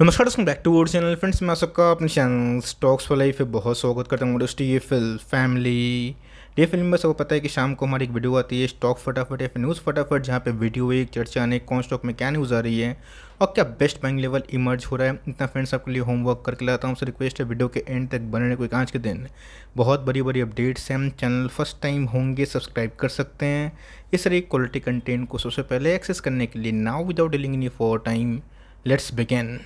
नमस्कार दोस्तों, back to our channel friends. मैं सबका अपने चैनल स्टॉक्स फॉर लाइफ पे बहुत स्वागत करता हूँ। दोस्तों ये फिल्म में सबको पता है कि शाम को हमारी एक वीडियो आती है स्टॉक फटाफट या फिर न्यूज़ फटाफट, जहाँ पे वीडियो एक चर्चा आने कौन स्टॉक में क्या न्यूज़ आ रही है और क्या बेस्ट बाइंग लेवल इमर्ज हो रहा है। इतना फ्रेंड्स आपके लिए होमवर्क करके लाता हूँ। सो रिक्वेस्ट है वीडियो के एंड तक बने रहे। कोई आज के दिन बहुत बड़ी बड़ी अपडेट्स हैं। चैनल फर्स्ट टाइम होंगे सब्सक्राइब कर सकते हैं इस तरह क्वालिटी कंटेंट को सबसे पहले एक्सेस करने के लिए। Now without dealing any for time, let's begin.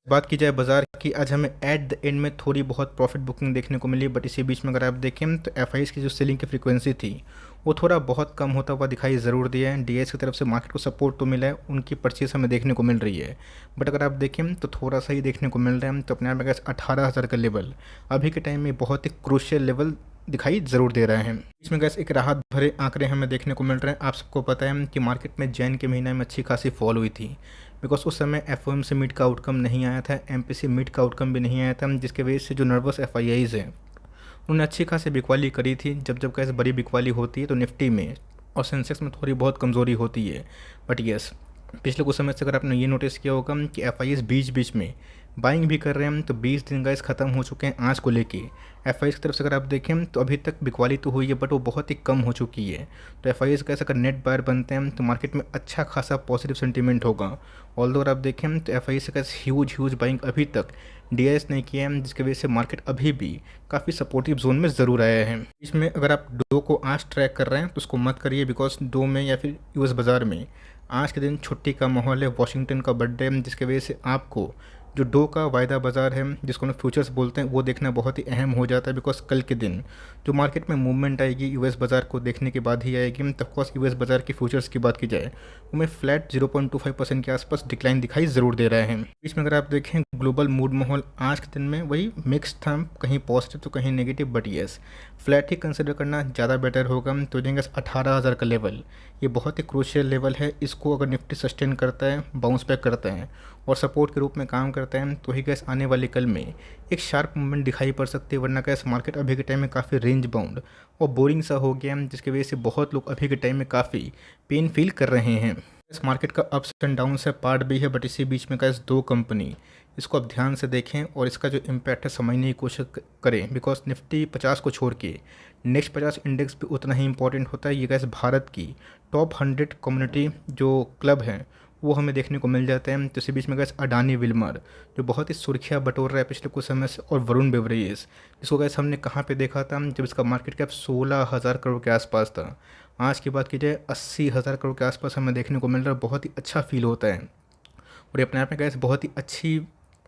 बात की जाए बाजार की, आज हमें एट द एंड में थोड़ी बहुत प्रॉफिट बुकिंग देखने को मिली, बट इसी बीच में अगर आप देखें तो एफ की जो सेलिंग की फ्रीक्वेंसी थी वो थोड़ा बहुत कम होता हुआ दिखाई ज़रूर दिया है। डी की तरफ से मार्केट को सपोर्ट तो मिला है, उनकी परचेज हमें देखने को मिल रही है, बट अगर आप देखें तो थोड़ा सा ही देखने को मिल रहा है। तो अपने आप में 18,000 का लेवल अभी के टाइम में बहुत ही क्रूशियल लेवल दिखाई ज़रूर दे रहा है। इसमें गैस एक राहत भरे आंकड़े हमें देखने को मिल रहे हैं। आप सबको पता है कि मार्केट में जैन के महीने में अच्छी खासी फॉल हुई थी, बिकॉज उस समय एफ मीट का आउटकम नहीं आया था, MPC मीट का आउटकम भी नहीं आया था, जिसके वजह से जो नर्वस FIIs हैं उन्होंने अच्छी खासी बिकवाली करी थी। जब कैसे बड़ी बिकवाली होती है तो निफ्टी में और सेंसेक्स में थोड़ी बहुत कमज़ोरी होती है। बट यस, पिछले कुछ समय से अगर आपने ये नोटिस किया होगा कि FIIs बीच बीच में बाइंग भी कर रहे हैं, तो 20 दिन गाइस ख़त्म हो चुके हैं आज को लेके। FIIs की तरफ से अगर आप देखें तो अभी तक बिकवाली तो हुई है, बट वो बहुत ही कम हो चुकी है। तो FIIs कैसे अगर नेट बायर बनते हैं तो मार्केट में अच्छा खासा पॉजिटिव सेंटीमेंट होगा। ऑल्दो अगर आप देखें तो FII से कैसे ह्यूज बाइंग अभी तक DIS नहीं किया है, जिसकी वजह से मार्केट अभी भी काफ़ी सपोर्टिव जोन में ज़रूर आया है। इसमें अगर आप डो को आज ट्रैक कर रहे हैं तो उसको मत करिए, बिकॉज डो में या फिर US बाज़ार में आज के दिन छुट्टी का माहौल है, वॉशिंगटन का बर्थडे है, जिसकी वजह से आपको जो डो का वायदा बाज़ार है जिसको हम फ्यूचर्स बोलते हैं वो देखना बहुत ही अहम हो जाता है। बिकॉज कल के दिन जो मार्केट में मूवमेंट आएगी US बाज़ार को देखने के बाद ही आएगी। तब कोर्स US बाज़ार की फ्यूचर्स की बात की जाए वो में फ्लैट 0.25% के आसपास डिक्लाइन दिखाई ज़रूर दे रहा है। बीच में अगर आप देखें ग्लोबल मूड माहौल आज के दिन में वही मिक्स था, कहीं पॉजिटिव तो कहीं negative, but yes flat he consider करना ज़्यादा बेटर होगा। तो देंगे 18,000 का लेवल, ये बहुत ही क्रूशियल लेवल है। इसको अगर निफ्टी सस्टेन करता है, बाउंस बैक करता है और सपोर्ट के रूप में काम करते हैं तो ही गैस आने वाले कल में एक शार्प मूवमेंट दिखाई पड़ सकती है। वरना गैस मार्केट अभी के टाइम में काफ़ी रेंज बाउंड और बोरिंग सा हो गया, जिसकी वजह से बहुत लोग अभी के टाइम में काफ़ी पेन फील कर रहे हैं। इस मार्केट का अप्स एंड डाउन से पार्ट भी है, बट इसी बीच में गैस दो कंपनी, इसको आप ध्यान से देखें और इसका जो इम्पैक्ट है समझने की कोशिश करें। बिकॉज निफ्टी 50 को छोड़ के नेक्स्ट 50 इंडेक्स भी उतना ही इंपॉर्टेंट होता है। ये गैस भारत की टॉप 100 कम्युनिटी जो क्लब हैं वो हमें देखने को मिल जाते हैं। तो इसी बीच में गैस अडानी विल्मर जो बहुत ही सुर्खियाँ बटोर रहा है पिछले कुछ समय से, और वरुण बेवरेजेस जिसको गैस हमने कहाँ पे देखा था जब इसका मार्केट कैप 16,000 करोड़ के आसपास था। आज की बात की जाए 80,000 करोड़ के आसपास हमें देखने को मिल रहा है। बहुत ही अच्छा फील होता है और ये अपने आप में गैस बहुत ही अच्छी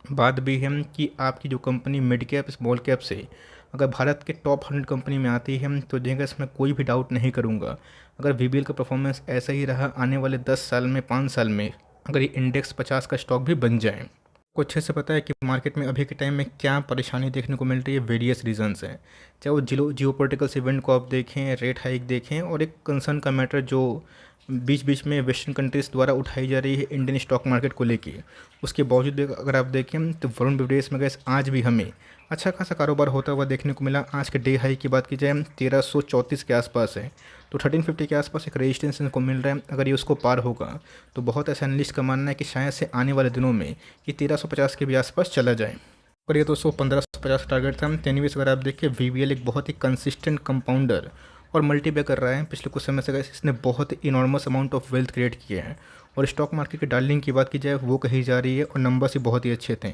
बात भी है कि आपकी जो company mid cap small cap से अगर भारत के टॉप 100 कंपनी में आती है तो देगा, इसमें कोई भी डाउट नहीं करूँगा। अगर VBL का परफॉर्मेंस ऐसा ही रहा आने वाले 10 साल में 5 साल में, अगर ये इंडेक्स 50 का स्टॉक भी बन जाए, को अच्छे से पता है कि मार्केट में अभी के टाइम में क्या परेशानी देखने को मिल रही है। वेरियस रीजंस हैं, चाहे वो जियोपॉलिटिकल इवेंट को आप देखें, रेट हाइक देखें, और एक कंसर्न का मैटर जो बीच बीच में वेस्टर्न कंट्रीज़ द्वारा उठाई जा रही है इंडियन स्टॉक मार्केट को लेके। उसके बावजूद भी अगर आप देखें तो वरुण बेवरेज में गैस आज भी हमें अच्छा खासा कारोबार होता हुआ देखने को मिला। आज के डे हाई की बात की जाए 1334 के आसपास है, तो 1350 के आसपास एक रेजिस्टेंस को मिल रहा है। अगर ये उसको पार होगा तो बहुत ऐसा एनालिस्ट का मानना है कि शायद से आने वाले दिनों में ये 1350 के भी आसपास चला जाए। और ये 1550 टारगेट था। एनीवेज अगर आप देखिए VBL एक बहुत ही कंसिस्टेंट कंपाउंडर और मल्टीबैग कर रहा है पिछले कुछ समय से। इसने बहुत enormous amount of wealth create किया है और स्टॉक मार्केट की डार्लिंग की बात की जाए वो कही जा रही है और नंबर्स ही बहुत ही अच्छे थे।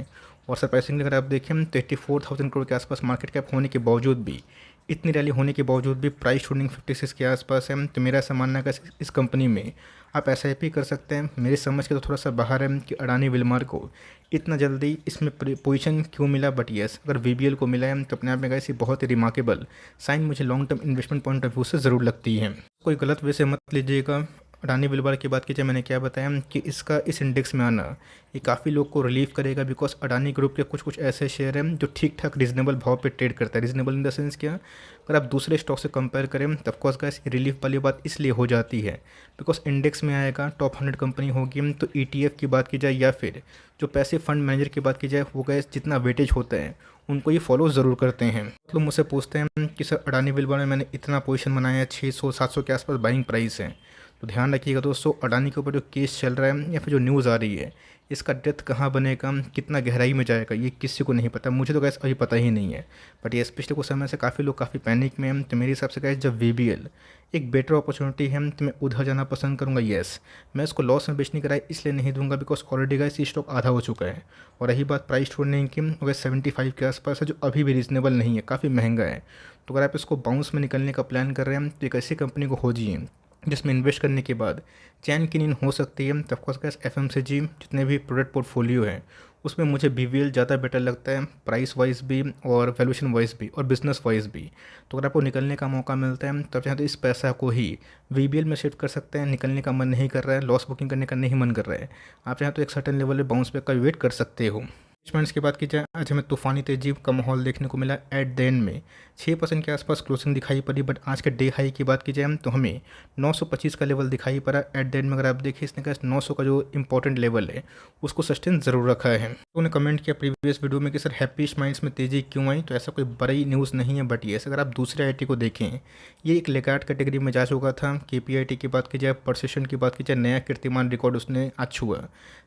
और सरप्राइजिंगली अगर आप देखें तो 84,000 करोड़ के आसपास मार्केट कैप होने के बावजूद भी, इतनी रैली होने के बावजूद भी प्राइस ट्रेडिंग 56 के आसपास है। तो मेरा ऐसा मानना है कि इस कंपनी में आप SIP कर सकते हैं। मेरी समझ के तो थोड़ा सा बाहर है कि अडानी विल्मर को इतना जल्दी इसमें पोजीशन क्यों मिला, बट यस अगर VBL को मिला है तो अपने आप में ऐसी बहुत ही रिमार्केबल साइन मुझे long term investment point of view से ज़रूर लगती है। कोई गलत वे से मत लीजिएगा। अडानी विल्मर की बात कीजिए, मैंने क्या बताया कि इसका इस इंडेक्स में आना ये काफ़ी लोग को रिलीफ करेगा। बिकॉज अडानी ग्रुप के कुछ ऐसे शेयर हैं जो ठीक ठाक रीजनेबल भाव पे ट्रेड करता है। रीजनेबल इन द सेंस क्या, अगर आप दूसरे स्टॉक से कंपेयर करें तब कोर्स का रिलीफ वाली बात इसलिए हो जाती है बिकॉज इंडेक्स में आएगा, टॉप 100 कंपनी होगी। तो ETF की बात की जाए या फिर जो पैसे फंड मैनेजर की बात की जाए वो गैस जितना वेटेज होता है उनको ये फॉलो ज़रूर करते हैं। तो लोग मुझसे पूछते हैं कि सर अडानी विल्मर में मैंने इतना पोजीशन बनाया है, 600-700 के आसपास बाइंग प्राइस है। तो ध्यान रखिएगा दोस्तों, अडानी के ऊपर जो केस चल रहा है या फिर जो न्यूज़ आ रही है इसका डेप्थ कहाँ बनेगा, कितना गहराई में जाएगा, ये किसी को नहीं पता। मुझे तो गैस अभी पता ही नहीं है। बट ये पिछले कुछ समय से काफ़ी लोग काफ़ी पैनिक में हैं। तो मेरे हिसाब से गैस जब VBL एक बेटर अपॉर्चुनिटी है तो मैं उधर जाना पसंद करूँगा। येस, मैं इसको लॉस में बेचने की राय इसलिए नहीं दूंगा बिकॉज ऑलरेडी गैस ये स्टॉक आधा हो चुका है। और रही बात प्राइस छोड़ने की, अगर 75 के आसपास है जो अभी भी रीजनेबल नहीं है, काफ़ी महंगा है। तो अगर आप इसको बाउंस में निकलने का प्लान कर रहे हैं तो एक ऐसी कंपनी को खोजिए जिसमें इन्वेस्ट करने के बाद चैन की नींद हो सकती है। तब कोर्स गैस FMCG जितने भी प्रोडक्ट पोर्टफोलियो है उसमें मुझे BVL ज़्यादा बेटर लगता है, प्राइस वाइज भी और वैल्यूएशन वाइज भी और बिजनेस वाइज भी। तो अगर आपको निकलने का मौका मिलता है तब चाहे तो इस पैसा को ही VBL में शिफ्ट कर सकते हैं। निकलने का मन नहीं कर रहा है, लॉस बुकिंग करने का नहीं मन कर रहा है, आप चाहे तो एक सर्टेन लेवल पे बाउंस बैक का वेट कर सकते हो। इन्वेस्टमेंट्स की बात की जाए, आज हमें तूफानी तेजी का माहौल देखने को मिला। एट द एंड में 6% के आसपास क्लोजिंग दिखाई पड़ी। बट आज के डे हाई की बात की जाए तो हमें 925 का लेवल दिखाई पड़ा। एट द एंड में अगर आप देखिए इसने कहा 900 का जो इंपॉर्टेंट लेवल है उसको सस्टेन ज़रूर रखा है। तो उन्होंने कमेंट किया प्रीवियस वीडियो में कि सर हैप्पीस्ट माइंड्स में तेज़ी क्यों आई, तो ऐसा कोई बड़ी न्यूज़ नहीं है। बट ये अगर आप दूसरे IT को देखें, ये एक लेगार्ड कैटेगरी में जा चुका था। KPIT की बात की जाए, परसेशन की बात की जाए, नया कीर्तिमान रिकॉर्ड उसने आज छुआ।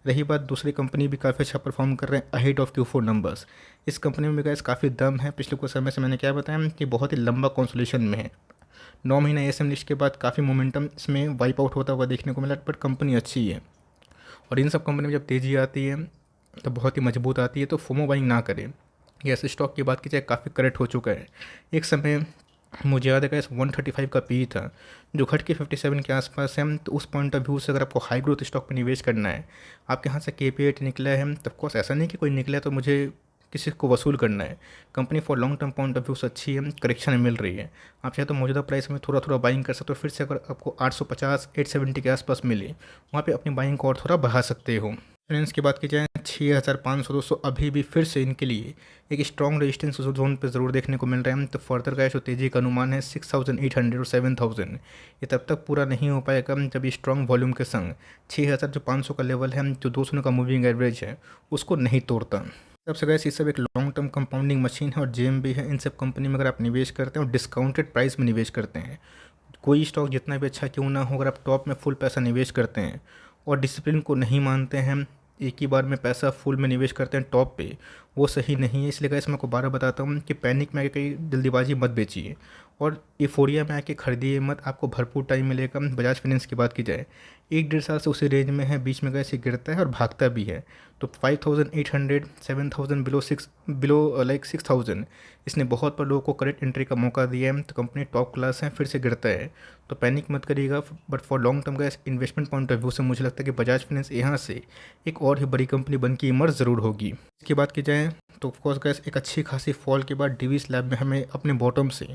रही बात दूसरी कंपनी भी काफ़ी अच्छा परफॉर्म कर रहे हैं अहेड ऑफ Q4 नंबर्स। इस कंपनी में गैस काफ़ी दम है। पिछले कुछ समय से मैंने क्या बताया कि बहुत ही लंबा कंसोलिडेशन में है। 9 महीना ASM लिस्ट के बाद काफ़ी मोमेंटम इसमें वाइप आउट होता हुआ देखने को मिला। बट कंपनी अच्छी है और इन सब कंपनी में जब तेज़ी आती है तो बहुत ही मजबूत आती है। तो फोमो बाइंग ना करें। यस, स्टॉक की बात की जाए काफ़ी करेक्ट हो चुका है। एक समय मुझे याद है कि 135 का पी था जो घट के 57 के आसपास है। तो उस पॉइंट ऑफ व्यू से अगर आपको हाई ग्रोथ स्टॉक पर निवेश करना है, आपके यहाँ से KPIT निकला है तो ऑफकोर्स ऐसा नहीं कि कोई निकला है तो मुझे किसी को वसूल करना है। Company for long term point of view से अच्छी है, करेक्शन मिल रही है। आप चाहे तो मौजूदा प्राइस में थोड़ा थोड़ा बाइंग कर सकते हो। फिर से अगर आपको 850 870 के आसपास मिले वहाँ पे अपनी बाइंग को और थोड़ा बढ़ा सकते हो। फ्रेंड्स की बात की जाए 6500 200 अभी भी फिर से इनके लिए एक स्ट्रॉन्ग रेजिस्टेंस जोन पे ज़रूर देखने को मिल रहा है। तो फर्दर का जो तेज़ी का अनुमान है 6800 और 7000, ये तब तक पूरा नहीं हो पाएगा जब ये स्ट्रॉन्ग वॉल्यूम के संग 6500 का लेवल है जो 200 का मूविंग एवरेज है उसको नहीं तोड़ता। सबसे गैस ये सब एक लॉन्ग टर्म कंपाउंडिंग मशीन है और JMB है। इन सब कंपनी में अगर आप निवेश करते हैं और डिस्काउंटेड प्राइस में निवेश करते हैं, कोई स्टॉक जितना भी अच्छा क्यों ना हो, अगर आप टॉप में फुल पैसा निवेश करते हैं और डिसिप्लिन को नहीं मानते हैं, एक ही बार में पैसा फुल में निवेश करते हैं टॉप पे, वो सही नहीं है। इसलिए गाइस मैं आपको बार बताता हूँ कि पैनिक में आके कहीं जल्दीबाजी मत बेचिए और एफोरिया में आके खरीदिए मत। आपको भरपूर टाइम मिलेगा। बजाज फाइनेंस की बात की जाए 1-1.5 साल से उसी रेंज में है, बीच में गैस गिरता है और भागता भी है। तो 5800 7000 बिलो लाइक 6000 इसने बहुत पर लोगों को करेक्ट एंट्री का मौका दिया है। तो कंपनी टॉप क्लास है, फिर से गिरता है तो पैनिक मत करिएगा। But for long term gas investment point of view से मुझे लगता है कि बजाज फाइनेंस यहाँ से एक और ही बड़ी कंपनी बन के इमर्ज ज़रूर होगी। इसकी बात की जाए तो ऑफकोर्स गैस एक अच्छी खासी फॉल के बाद डिवीज लैब में हमें अपने बॉटम से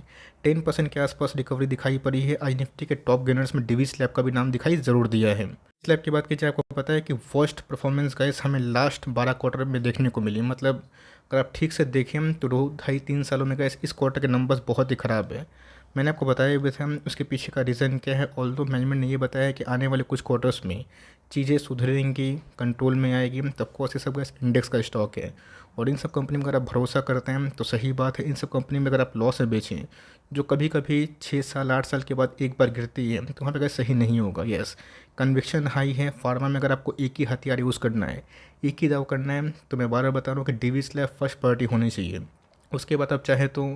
10% के आसपास रिकवरी दिखाई पड़ी है। आज निफ्टी के टॉप गेनर्स में डिवीज लैब का भी नाम दिखाई ज़रूर दिया है। इस लैब की बात की जाए, आपको पता है कि वर्स्ट परफॉर्मेंस गैस हमें लास्ट 12 क्वार्टर में देखने को मिली। मतलब अगर आप ठीक से देखें तो 2-2.5-3 सालों में गैस इस क्वार्टर के नंबर्स बहुत ही ख़राब है। मैंने आपको बताया भी था उसके पीछे का रीज़न क्या है। ऑल्दो मैनेजमेंट ने ये बताया कि आने वाले कुछ क्वार्टर्स में चीज़ें सुधरेंगी, कंट्रोल में आएगी। तब को ये सब गैस इंडेक्स का स्टॉक है और इन सब कंपनी में अगर आप भरोसा करते हैं तो सही बात है। इन सब कंपनी में अगर आप लॉस में बेचें जो कभी कभी 6 साल 8 साल के बाद एक बार गिरती है तो वहाँ पे गैस सही नहीं होगा। यस, कन्विक्शन हाई है। फार्मा में अगर आपको एक ही हथियार यूज़ करना है, एक ही दाव करना है, तो मैं बार बार बता रहा हूँ कि डिवीज लैब फर्स्ट प्रायोरिटी होनी चाहिए। उसके बाद आप चाहे तो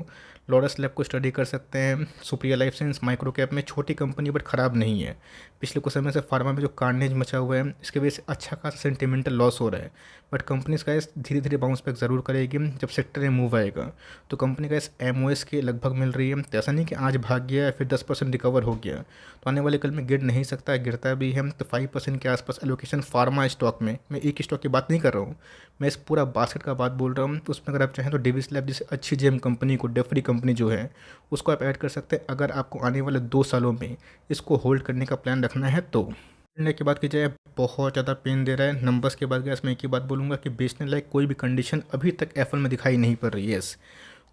लॉरस लैब को स्टडी कर सकते हैं। Supriya life science micro cap में छोटी कंपनी बट ख़राब नहीं है। पिछले कुछ समय से फार्मा में जो कार्नेज मचा हुआ है इसके वजह से अच्छा खासा सेंटिमेंटल लॉस हो रहा है। बट कंपनी का धीरे धीरे बाउंस बैक ज़रूर करेगी जब सेक्टर में मूव आएगा। तो कंपनी का MOS के लगभग मिल रही है। तो ऐसा नहीं कि आज भाग गया फिर 10% रिकवर हो गया तो आने वाले कल में गिर नहीं सकता, गिरता भी है। तो 5% के आसपास एलोकेशन फार्मा स्टॉक में, मैं एक स्टॉक की बात नहीं कर रहा हूँ, मैं इस पूरा बास्केट का बात बोल रहा हूँ। तो उसमें अगर आप चाहें तो डिवीज लैब जैसे अच्छी जेम कंपनी को, डेफरी कंपनी जो है उसको आप ऐड कर सकते हैं अगर आपको आने वाले 2 सालों में इसको होल्ड करने का प्लान रखना है। तो इंडिया की बात की जाए बहुत ज़्यादा पेन दे रहा है। नंबर्स के बाद गया मैं एक ही बात बोलूँगा कि बेचने लायक कोई भी कंडीशन अभी तक एफएल में दिखाई नहीं पड़ रही है। यस,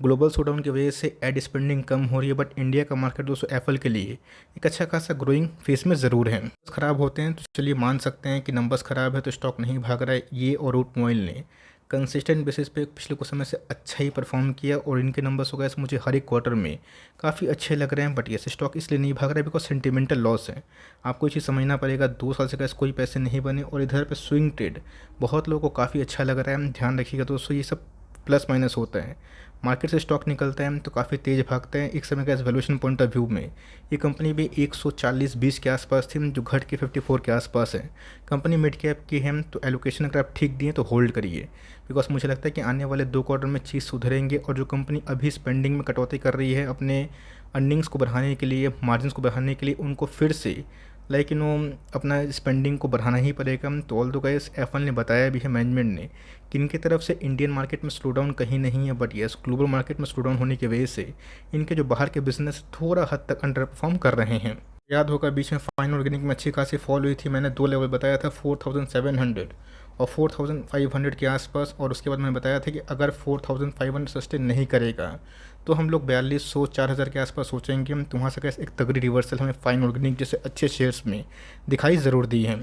ग्लोबल शोडाउन की वजह से एड स्पेंडिंग कम हो रही है बट इंडिया का मार्केट दोस्तों एफएल के लिए एक अच्छा खासा ग्रोइंग फेस में ज़रूर है। ख़राब होते हैं तो चलिए मान सकते हैं कि नंबर्स ख़राब है तो स्टॉक नहीं भाग रहा है। ये और रूट मोबाइल ने कंसिस्टेंट बेसिस पे पिछले कुछ समय से अच्छा ही परफॉर्म किया और इनके नंबर्स हो गए मुझे हर एक क्वार्टर में काफ़ी अच्छे लग रहे हैं। बट ये स्टॉक इसलिए नहीं भाग रहा है बिकॉज सेंटिमेंटल लॉस है। आपको ये चीज़ समझना पड़ेगा, 2 साल से गैस कोई पैसे नहीं बने और इधर पे स्विंग ट्रेड बहुत लोगों को काफ़ी अच्छा लग रहा है। ध्यान रखिएगा दोस्तों, ये सब प्लस माइनस होता है। मार्केट से स्टॉक निकलता है तो काफ़ी तेज़ भागते हैं। एक समय का वैल्यूएशन पॉइंट ऑफ व्यू में ये कंपनी भी 140-20 के आसपास थी, जो घट के 54 के आसपास है। कंपनी मिड कैप की है तो एलोकेशन अगर आप ठीक दिए तो होल्ड करिए, बिकॉज मुझे लगता है कि आने वाले 2 क्वार्टर में चीज़ सुधरेंगे। और जो कंपनी अभी स्पेंडिंग में कटौती कर रही है अपने अर्निंग्स को बढ़ाने के लिए, मार्जिन को बढ़ाने के लिए, उनको फिर से अपना स्पेंडिंग को बढ़ाना ही पड़ेगा। तो ऑल दो गाइस F1 ने बताया भी है मैनेजमेंट ने कि इनकी तरफ से इंडियन मार्केट में स्लो डाउन कहीं नहीं है, बट यस ग्लोबल मार्केट में स्लो डाउन होने की वजह से इनके जो बाहर के बिजनेस थोड़ा हद तक अंडर परफॉर्म कर रहे हैं। याद होगा बीच में फाइन ऑर्गेनिक में अच्छी खासी फॉल हुई थी। मैंने 2 लेवल बताया था, 4700 और 4500 के आसपास। और उसके बाद मैंने बताया था कि अगर 4500 सस्टेन नहीं करेगा तो हम लोग 4200-4000 के आसपास सोचेंगे। तो वहाँ से कैसे एक तगड़ी रिवर्सल हमें फाइन ऑर्गेनिक जैसे अच्छे शेयर्स में दिखाई ज़रूर दी है।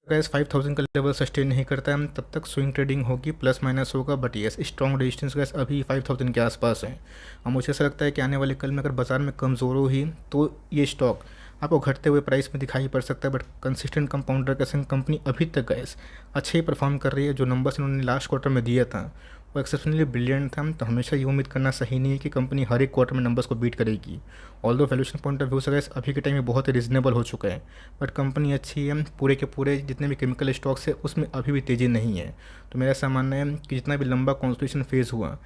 गैस 5000 का लेवल सस्टेन नहीं करता है तब तक स्विंग ट्रेडिंग होगी, प्लस माइनस होगा। But yes strong resistance gas अभी 5000 के आसपास है। और मुझे ऐसा लगता है कि आने वाले कल में अगर बाजार में कमज़ोर हुई तो ये स्टॉक आपको घटते हुए प्राइस में दिखाई पड़ सकता है। बट कंसिस्टेंट कंपाउंडर के संग कंपनी अभी तक गैस अच्छे ही परफॉर्म कर रही है। जो नंबर्स इन्होंने लास्ट क्वार्टर में दिया था वो एक्सेप्शनली ब्रिलियंट था। तो हमेशा ये उम्मीद करना सही नहीं है कि कंपनी हर एक क्वार्टर में नंबर्स को बीट करेगी। ऑल दो वैल्यूएशन पॉइंट ऑफ व्यू से गैस अभी के टाइम में बहुत ही रिजनेबल हो चुका है। बट कंपनी अच्छी है, पूरे के पूरे जितने भी केमिकल स्टॉक्स है उसमें अभी भी तेज़ी नहीं है। तो मेरा ऐसा मानना है कि जितना भी लंबा कंसोलिडेशन फेज़ हुआ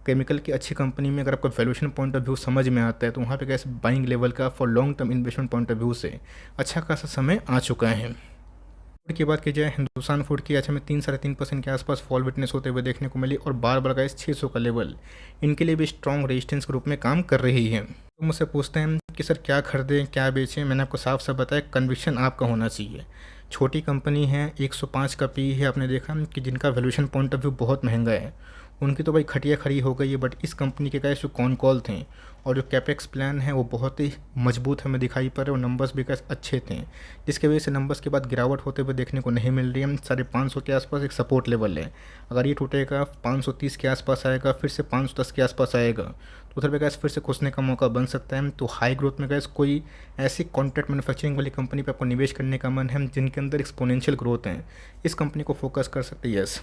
केमिकल की अच्छी कंपनी में, अगर आपको वैल्यूएशन पॉइंट ऑफ व्यू समझ में आता है तो वहाँ पे कैसे बाइंग लेवल का for long term investment point of view से अच्छा खासा समय आ चुका है। फूड की बात की जाए, हिंदुस्तान फूड की आज हमें 3-3.5% के आसपास फॉल विटनेस होते हुए देखने को मिली और बार बार गाइस 600 का लेवल इनके लिए भी स्ट्रॉन्ग रेजिस्टेंस के रूप में काम कर रही है। तो मुझसे पूछते हैं कि सर क्या खरीदें क्या बेचें। मैंने आपको साफ साफ बताया, कन्विक्शन आपका होना चाहिए। छोटी कंपनी है, 105 का पी है। आपने देखा कि जिनका वैल्यूएशन पॉइंट ऑफ व्यू बहुत महंगा है उनकी तो भाई खटिया खड़ी हो गई है। बट इस कंपनी के कैसे जो कॉन कॉल थे और जो कैपेक्स प्लान है वो बहुत ही मजबूत हमें दिखाई पड़ रहे और नंबर्स भी कैसे अच्छे थे, जिसकी वजह से नंबर्स के बाद गिरावट होते हुए देखने को नहीं मिल रही है। 550 के आसपास एक सपोर्ट लेवल है, अगर ये टूटेगा 530 के आसपास आएगा, फिर से 510 के आसपास आएगा तो उधर पे गैस फिर से घुसने का मौका बन सकता है। तो हाई ग्रोथ में गैस कोई ऐसी कॉन्ट्रैक्ट मैन्युफैक्चरिंग वाली कंपनी पे आपको निवेश करने का मन है जिनके अंदर एक्सपोनेंशियल ग्रोथ है, इस कंपनी को फोकस कर सकते हैं। यस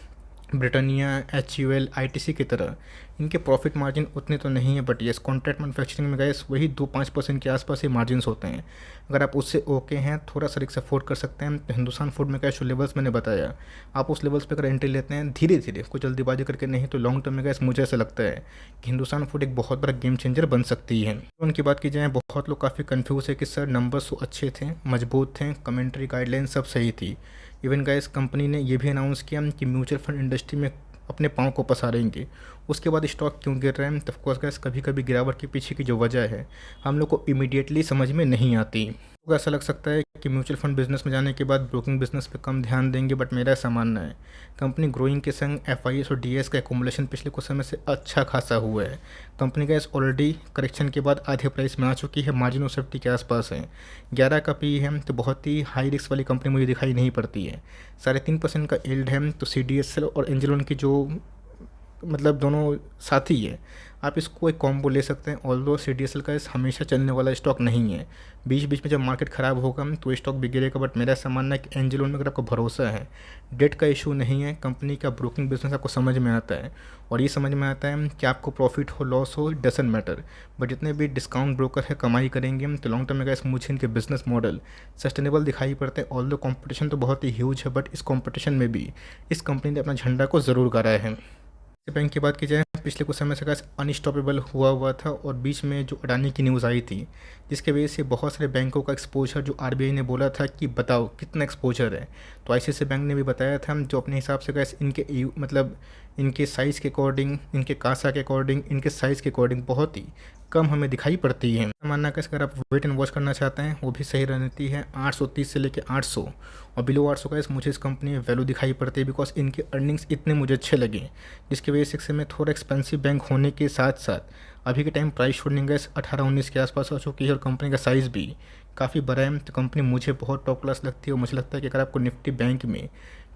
ब्रिटानिया, HUL, ITC की तरह इनके प्रॉफिट मार्जिन उतने तो नहीं है, बट यस कॉन्ट्रैक्ट मैन्युफैक्चरिंग में गैस वही 2-5% के आसपास ही मार्जिन होते हैं। अगर आप उससे ओके हैं, थोड़ा सा रिस्क अफोर्ड कर सकते हैं तो हिंदुस्तान फूड में गैस जो लेवल्स मैंने बताया आप उस लेवल्स पे अगर एंट्री लेते हैं धीरे धीरे, कोई जल्दीबाजी करके नहीं, तो लॉन्ग टर्म में गैस मुझे ऐसा लगता है कि हिंदुस्तान फूड एक बहुत बड़ा गेम चेंजर बन सकती है। उनकी बात की जाए, बहुत लोग काफ़ी कन्फ्यूज़ है कि सर नंबर्स तो अच्छे थे, मजबूत थे, कमेंट्री गाइडलाइन सब सही थी। इवन गाइस कंपनी ने ये भी अनाउंस किया कि म्यूचुअल फंड इंडस्ट्री में अपने पाँव को पसारेंगे। उसके बाद स्टॉक क्यों गिर रहा है, तो ऑफकोर्स गाइस कभी कभी गिरावट के पीछे की जो वजह है हम लोग को इमीडिएटली समझ में नहीं आती। तो ऐसा लग सकता है कि म्यूचुअल फंड बिजनेस में जाने के बाद ब्रोकिंग बिजनेस पे कम ध्यान देंगे, बट मेरा ऐसा मानना है कंपनी ग्रोइंग के संग FIS और DS का एकोमुलेशन पिछले कुछ समय से अच्छा खासा हुआ है। कंपनी का इस ऑलरेडी करेक्शन के बाद आधे प्राइस में आ चुकी है, मार्जिन ऑफ सेफ्टी के आसपास है। 11 का पी है तो बहुत ही हाई रिस्क वाली कंपनी मुझे दिखाई नहीं पड़ती है। 3.5% का यील्ड है। तो CDSL और एंजल लोन की जो दोनों साथी है, आप इसको एक कॉम्बो ले सकते हैं। ऑल्दो CDSL का हमेशा चलने वाला स्टॉक नहीं है, बीच बीच में जब मार्केट ख़राब होगा तो स्टॉक भी गिरेगा। बट मेरा ऐसा मानना है कि एंजल लोन में अगर आपको भरोसा है, डेट का इशू नहीं है, कंपनी का ब्रोकिंग बिजनेस आपको समझ में आता है और ये समझ में आता है कि आपको प्रॉफिट हो लॉस हो डजंट मैटर, बट जितने भी डिस्काउंट ब्रोकर है कमाई करेंगे। तो लॉन्ग टर्म में गैस मुझे इनके बिजनेस मॉडल सस्टेनेबल दिखाई पड़ता है। ऑल्दो कॉम्पिटिशन तो बहुत ही ह्यूज है, बट इस कॉम्पिटिशन में भी इस कंपनी ने अपना झंडा को ज़रूर गाड़ा है। बैंक की बात की जाए, पिछले कुछ समय से गैस अनस्टॉपेबल हुआ था और बीच में जो अडानी की न्यूज़ आई थी जिसके वजह से बहुत सारे बैंकों का एक्सपोजर जो RBI ने बोला था कि बताओ कितना एक्सपोजर है, तो ICICI बैंक ने भी बताया था जो अपने हिसाब से गैस इनके इनके साइज़ के अकॉर्डिंग, इनके कासा के अकॉर्डिंग, इनके साइज़ के अकॉर्डिंग बहुत ही कम हमें दिखाई पड़ती है। मानना कैसे अगर आप वेट एंड वॉच करना चाहते हैं वो भी सही रणनीति है। 830 से लेकर 800 और बिलो 800 का मुझे इस कंपनी में वैल्यू दिखाई पड़ती है, बिकॉज इनके अर्निंग्स इतने मुझे अच्छे लगे जिसकी वजह से में थोड़ा एक्सपेंसिव बैंक होने के साथ साथ अभी के टाइम प्राइस शूटिंग गैस 18-19 के आसपास हो चुकी है और कंपनी का साइज़ भी काफ़ी बड़ा है, तो कंपनी मुझे बहुत टॉप क्लास लगती है। और मुझे लगता है कि अगर आपको निफ्टी बैंक में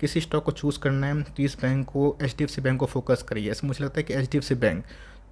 किसी स्टॉक को चूज़ करना है तो इस बैंक को, एचडीएफसी बैंक को फोकस करिए। ऐसे मुझे लगता है कि एचडीएफसी बैंक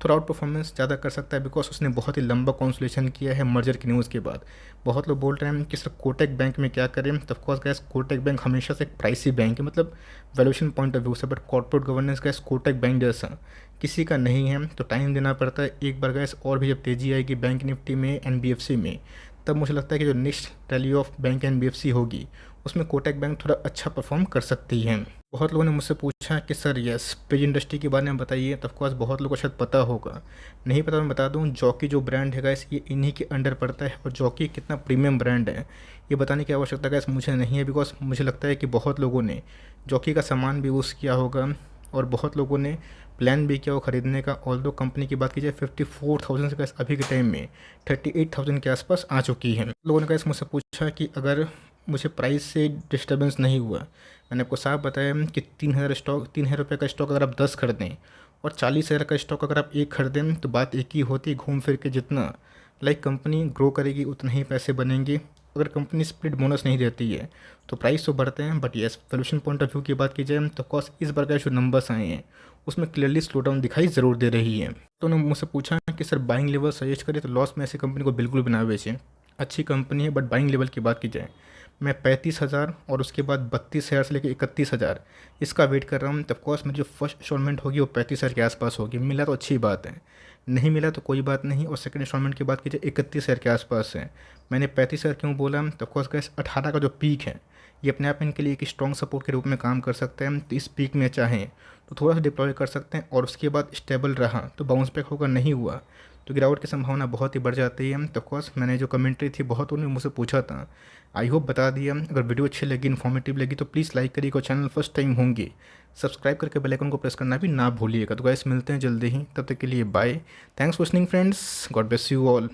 थोड़ा आउट परफॉर्मेंस ज़्यादा कर सकता है, बिकॉज उसने बहुत ही लंबा कॉन्सुलेशन किया है मर्जर की न्यूज़ के बाद। बहुत लोग बोल रहे हैं कि सर कोटक बैंक में क्या करें, तो ऑफकोर्स गैस कोटक बैंक हमेशा से एक प्राइसी बैंक है, मतलब वैल्यूएशन पॉइंट ऑफ व्यू से। But corporate governance gas Kotak bank जैसा किसी का नहीं है, तो टाइम देना पड़ता है एक बार गैस। और भी जब तेज़ी आएगी बैंक निफ्टी में, एनबीएफसी में, तब मुझे लगता है कि जो next rally of bank NBFC होगी उसमें कोटक बैंक थोड़ा अच्छा परफॉर्म कर सकती है। बहुत लोगों ने मुझसे पूछा कि सर यस पेज इंडस्ट्री के बारे में बताइए, तो ऑफकोर्स बहुत लोगों को शायद पता होगा, नहीं पता मैं बता दूं। जॉकी जो ब्रांड है गाइस, ये इन्हीं के अंडर पड़ता है। और जॉकी कितना प्रीमियम ब्रांड है ये बताने की आवश्यकता गाइस मुझे नहीं है, बिकॉज मुझे लगता है कि बहुत लोगों ने जॉकी का सामान भी यूज़ किया होगा और बहुत लोगों ने प्लान भी किया हो खरीदने का। ऑल्दो कंपनी की बात की जाए 54,000 से गैस अभी के टाइम में 38,000 के आसपास आ चुकी है। लोगों ने गैस मुझसे पूछा कि अगर मुझे प्राइस से डिस्टर्बेंस नहीं हुआ, मैंने आपको साफ बताया कि 3,000 रुपये का स्टॉक अगर आप 10 खरीदें और 40,000 का स्टॉक अगर आप एक खरीदें, तो बात एक ही होती है घूम फिर के। जितना कंपनी ग्रो करेगी उतना ही पैसे बनेंगे। अगर कंपनी स्प्लिट बोनस नहीं देती है तो प्राइस तो बढ़ते हैं, but yes valuation point of view की बात की जाए तो कॉस्ट इस बार का जो नंबर्स आए हैं उसमें क्लियरली स्लो डाउन दिखाई ज़रूर दे रही है। तो उन्होंने मुझसे पूछा कि सर बाइंग लेवल सजेस्ट करें, तो लॉस में ऐसी कंपनी को बिल्कुल भी ना बेचें। अच्छी कंपनी है, बट बाइंग लेवल की बात की जाए मैं 35,000 और उसके बाद 32,000 से लेकर 31,000 इसका वेट कर रहा हूँ। तब कोर्स मेरी जो फर्स्ट इंस्टॉलमेंट होगी वो 35,000 के आसपास होगी। मिला तो अच्छी बात है, नहीं मिला तो कोई बात नहीं। और सेकंड इंस्टॉलमेंट की बात की जाए 31,000 के आसपास है। मैंने 35,000 क्यों बोला, तब कोर्स गैस 18 का जो पीक है ये अपने आप इनके लिए एक स्ट्रॉन्ग सपोर्ट के रूप में काम कर सकता है। तो इस पीक में चाहें तो थोड़ा सा डिप्लॉय कर सकते हैं, और उसके बाद स्टेबल रहा तो बाउंस बैक होगा, नहीं हुआ तो गिरावट की संभावना बहुत ही बढ़ जाती है। तो ऑफकोर्स मैंने जो कमेंट्री थी बहुत उन्होंने मुझसे पूछा था, आई होप बता दिया। अगर वीडियो अच्छी लगी, इन्फॉर्मेटिव लगी तो प्लीज़ लाइक करिएगा। चैनल फर्स्ट टाइम होंगे सब्सक्राइब करके बेल आइकन को प्रेस करना भी ना भूलिएगा। तो गाइस मिलते हैं जल्दी ही, तब तक के लिए bye. Thanks for listening friends, God bless you all.